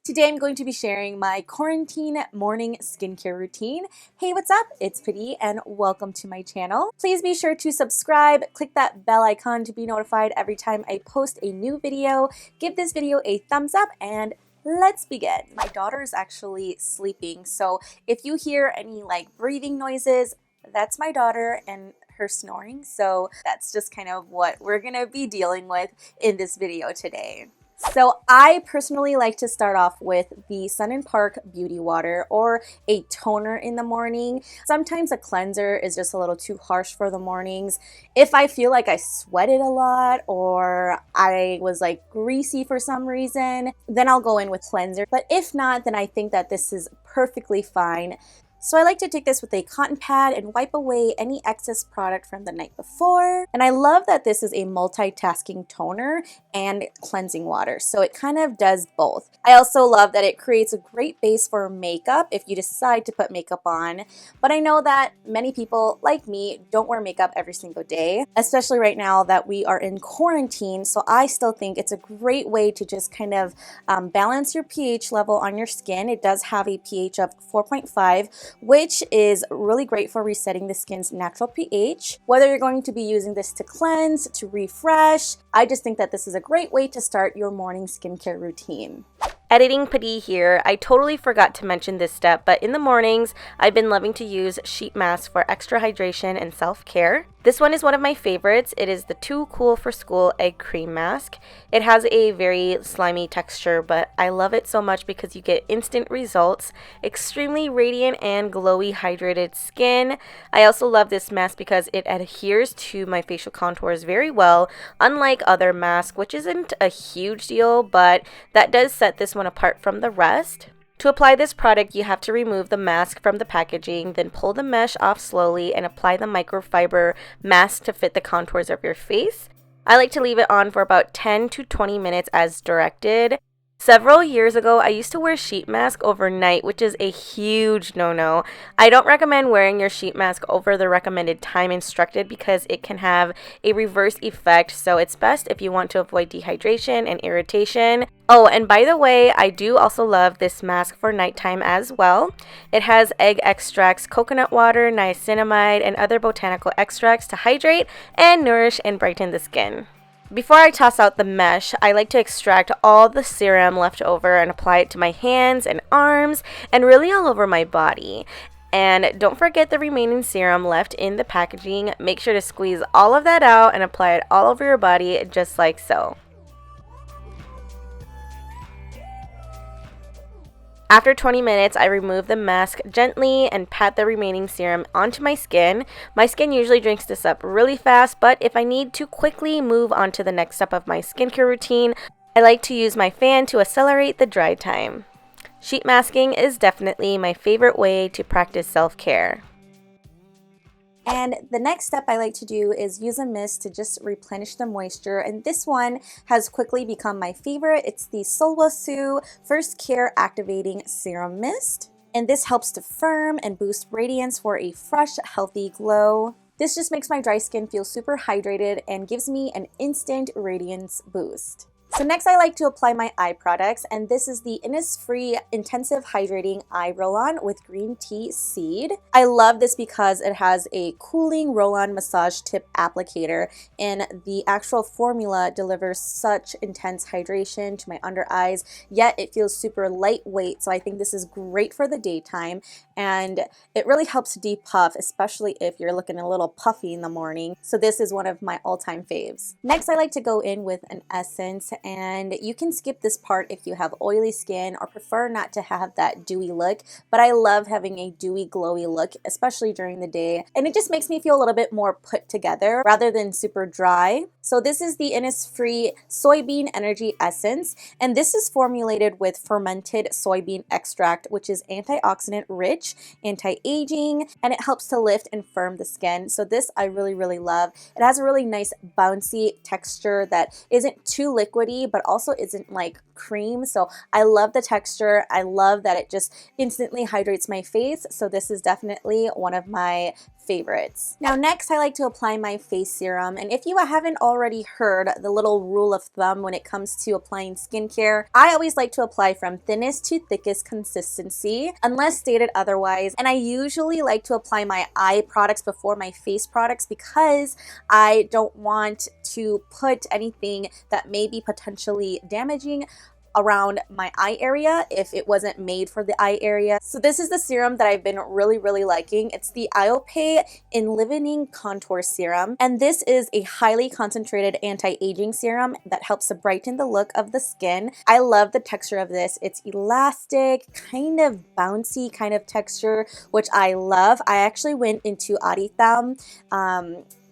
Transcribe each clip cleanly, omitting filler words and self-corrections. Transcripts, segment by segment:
Today I'm going to be sharing my quarantine morning skincare routine. Hey, what's up? It's Padee and welcome to my channel. Please be sure to subscribe, click that bell icon to be notified every time I post a new video. Give this video a thumbs up and let's begin. My daughter is actually sleeping, so if you hear any breathing noises, that's my daughter and her snoring. So that's just kind of what we're gonna be dealing with in this video today. So I personally like to start off with the Sun & Park Beauty Water or a toner in the morning. Sometimes a cleanser is just a little too harsh for the mornings. If I feel like I sweated a lot or I was greasy for some reason, then I'll go in with cleanser. But if not, then I think that this is perfectly fine. So I like to take this with a cotton pad and wipe away any excess product from the night before. And I love that this is a multitasking toner and cleansing water, so it kind of does both. I also love that it creates a great base for makeup if you decide to put makeup on. But I know that many people like me don't wear makeup every single day, especially right now that we are in quarantine. So I still think it's a great way to just kind of balance your pH level on your skin. It does have a pH of 4.5, which is really great for resetting the skin's natural pH. Whether you're going to be using this to cleanse, to refresh, I just think that this is a great way to start your morning skincare routine. Editing Padee here. I totally forgot to mention this step, but in the mornings, I've been loving to use sheet masks for extra hydration and self-care. This one is one of my favorites. It is the Too Cool for School Egg Cream Mask. It has a very slimy texture, but I love it so much because you get instant results, extremely radiant and glowy hydrated skin. I also love this mask because it adheres to my facial contours very well, unlike other masks, which isn't a huge deal, but that does set this one apart from the rest. To apply this product, you have to remove the mask from the packaging, then pull the mesh off slowly and apply the microfiber mask to fit the contours of your face. I like to leave it on for about 10 to 20 minutes as directed. Several years ago, I used to wear sheet mask overnight, which is a huge no-no. I don't recommend wearing your sheet mask over the recommended time instructed because it can have a reverse effect, so it's best if you want to avoid dehydration and irritation. Oh, and by the way, I do also love this mask for nighttime as well. It has egg extracts, coconut water, niacinamide, and other botanical extracts to hydrate and nourish and brighten the skin. Before I toss out the mesh, I like to extract all the serum left over and apply it to my hands and arms and really all over my body. And don't forget the remaining serum left in the packaging. Make sure to squeeze all of that out and apply it all over your body just like so. After 20 minutes, I remove the mask gently and pat the remaining serum onto my skin. My skin usually drinks this up really fast, but if I need to quickly move on to the next step of my skincare routine, I like to use my fan to accelerate the dry time. Sheet masking is definitely my favorite way to practice self-care. And the next step I like to do is use a mist to just replenish the moisture, and this one has quickly become my favorite. It's the Sulwhasoo First Care Activating Serum Mist, and this helps to firm and boost radiance for a fresh, healthy glow. This just makes my dry skin feel super hydrated and gives me an instant radiance boost. So next I like to apply my eye products, and this is the Innisfree Intensive Hydrating Eye Rollon with green tea seed. I love this because it has a cooling roll-on massage tip applicator, and the actual formula delivers such intense hydration to my under eyes, yet it feels super lightweight, so I think this is great for the daytime, and it really helps depuff, especially if you're looking a little puffy in the morning. So this is one of my all-time faves. Next I like to go in with an essence, and you can skip this part if you have oily skin or prefer not to have that dewy look, but I love having a dewy glowy look, especially during the day, and it just makes me feel a little bit more put together rather than super dry. So this is the Innisfree Soybean Energy Essence, and this is formulated with fermented soybean extract, which is antioxidant rich, anti-aging, and it helps to lift and firm the skin. So this I really love. It has a really nice bouncy texture that isn't too liquidy but also isn't like cream, so I love the texture. I love that it just instantly hydrates my face, so this is definitely one of my favorites. Now next, I like to apply my face serum, and if you haven't already heard the little rule of thumb when it comes to applying skincare, I always like to apply from thinnest to thickest consistency unless stated otherwise, and I usually like to apply my eye products before my face products because I don't want to put anything that may be potentially damaging around my eye area if it wasn't made for the eye area. So this is the serum that I've been really liking. It's the IOPE Enlivening Contour Serum, and this is a highly concentrated anti-aging serum that helps to brighten the look of the skin. I love the texture of this. It's elastic, kind of bouncy kind of texture, which I love. I actually went into Aditham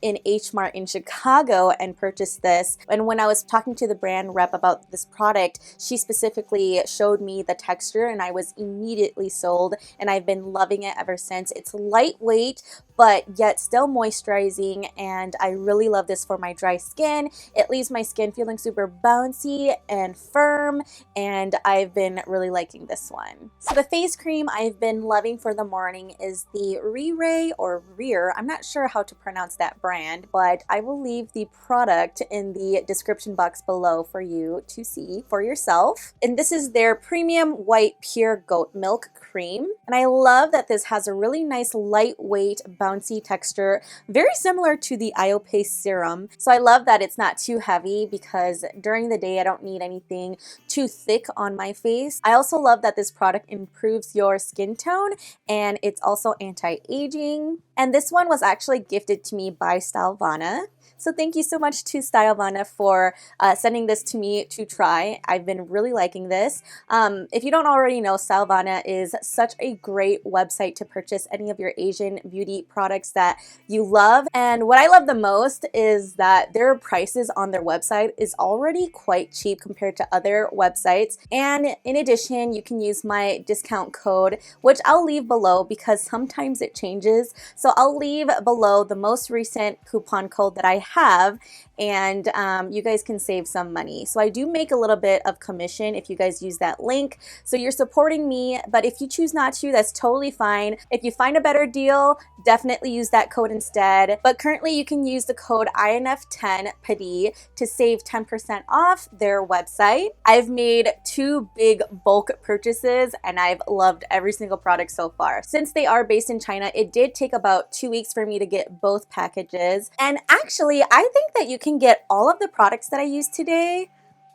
in H Mart in Chicago and purchased this. And when I was talking to the brand rep about this product, she specifically showed me the texture and I was immediately sold, and I've been loving it ever since. It's lightweight, but yet still moisturizing, and I really love this for my dry skin. It leaves my skin feeling super bouncy and firm, and I've been really liking this one. So the face cream I've been loving for the morning is the RiRe or RiRe. I'm not sure how to pronounce that brand, but I will leave the product in the description box below for you to see for yourself. And this is their premium white pure goat milk cream, and I love that this has a really nice lightweight bouncy texture, very similar to the IOPE serum. So I love that it's not too heavy because during the day I don't need anything too thick on my face. I also love that this product improves your skin tone, and it's also anti-aging. And this one was actually gifted to me by Stylevana. So thank you so much to Stylevana for sending this to me to try. I've been really liking this. If you don't already know, Stylevana is such a great website to purchase any of your Asian beauty products that you love. And what I love the most is that their prices on their website is already quite cheap compared to other websites. And in addition, you can use my discount code, which I'll leave below because sometimes it changes. So I'll leave below the most recent coupon code that I have, and you guys can save some money. So I do make a little bit of commission if you guys use that link. So you're supporting me, but if you choose not to, that's totally fine. If you find a better deal, definitely use that code instead. But currently you can use the code INF10 Padee to save 10% off their website. I've made 2 big bulk purchases and I've loved every single product so far. Since they are based in China, it did take about 2 weeks for me to get both packages. And actually, I think that you can get all of the products that I use today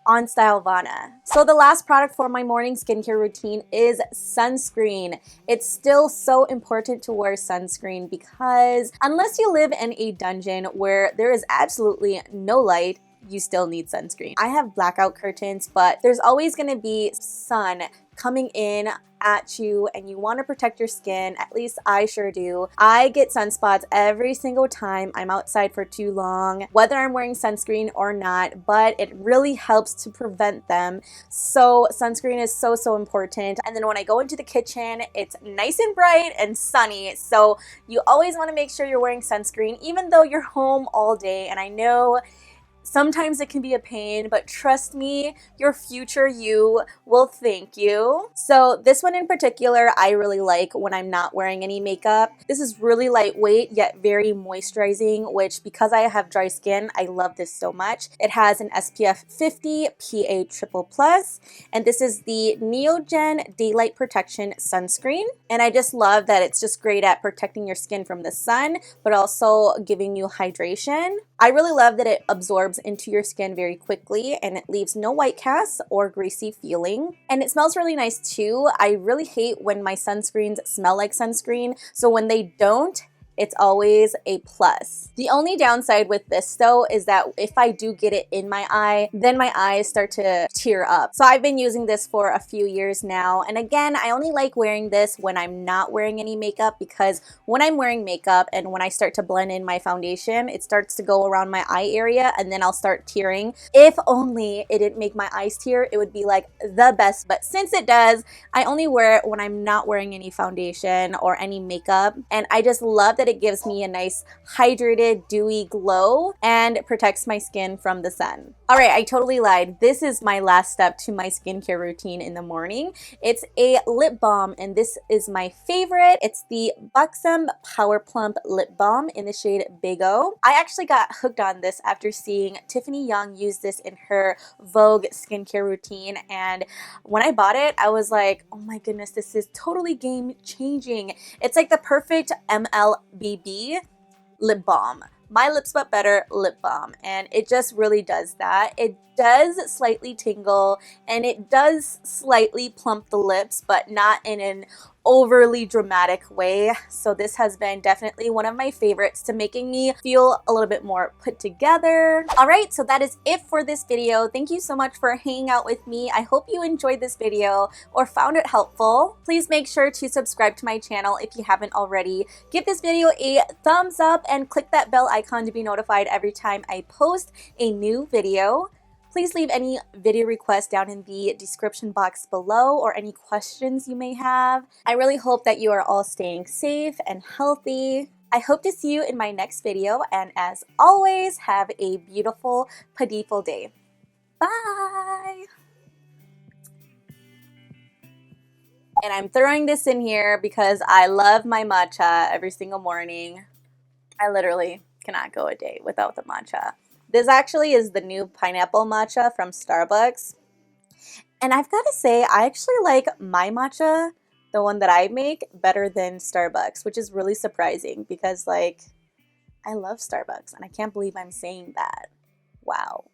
on Stylevana. So the last product for my morning skincare routine is sunscreen. It's still so important to wear sunscreen because unless you live in a dungeon where there is absolutely no light, you still need sunscreen. I have blackout curtains, but there's always going to be sun coming in at you and you want to protect your skin. At least I sure do. I get sunspots every single time I'm outside for too long, whether I'm wearing sunscreen or not, but it really helps to prevent them. So sunscreen is so important. And then when I go into the kitchen, it's nice and bright and sunny. So you always want to make sure you're wearing sunscreen even though you're home all day. And I know sometimes it can be a pain, but trust me, your future you will thank you. So this one in particular, I really like when I'm not wearing any makeup. This is really lightweight, yet very moisturizing, which because I have dry skin, I love this so much. It has an SPF 50 PA++, and this is the Neogen Daylight Protection Sunscreen. And I just love that it's just great at protecting your skin from the sun, but also giving you hydration. I really love that it absorbs into your skin very quickly and it leaves no white casts or greasy feeling. And it smells really nice too. I really hate when my sunscreens smell like sunscreen, so when they don't, it's always a plus. The only downside with this though is that if I do get it in my eye, then my eyes start to tear up. So I've been using this for a few years now. And again, I only like wearing this when I'm not wearing any makeup, because when I'm wearing makeup and when I start to blend in my foundation, it starts to go around my eye area and then I'll start tearing. If only it didn't make my eyes tear, it would be like the best. But since it does, I only wear it when I'm not wearing any foundation or any makeup. And I just love that good. It gives me a nice hydrated, dewy glow and protects my skin from the sun. All right, I totally lied. This is my last step to my skincare routine in the morning. It's a lip balm, and this is my favorite. It's the Buxom Power Plump Lip Balm in the shade BigO. I actually got hooked on this after seeing Tiffany Young use this in her Vogue skincare routine, and when I bought it, I was like, oh my goodness, this is totally game changing. It's like the perfect MLBB lip balm. My Lips But Better lip balm, and it just really does that. It does slightly tingle and it does slightly plump the lips, but not in an overly dramatic way. So this has been definitely one of my favorites to making me feel a little bit more put together. All right, so that is it for this video. Thank you so much for hanging out with me. I hope you enjoyed this video or found it helpful. Please make sure to subscribe to my channel if you haven't already. Give this video a thumbs up and click that bell icon to be notified every time I post a new video. Please leave any video requests down in the description box below or any questions you may have. I really hope that you are all staying safe and healthy. I hope to see you in my next video, and as always, have a beautiful Padeeful day. Bye! And I'm throwing this in here because I love my matcha every single morning. I literally cannot go a day without the matcha. This actually is the new pineapple matcha from Starbucks. And I've got to say, I actually like my matcha, the one that I make, better than Starbucks, which is really surprising because, like, I love Starbucks and I can't believe I'm saying that. Wow.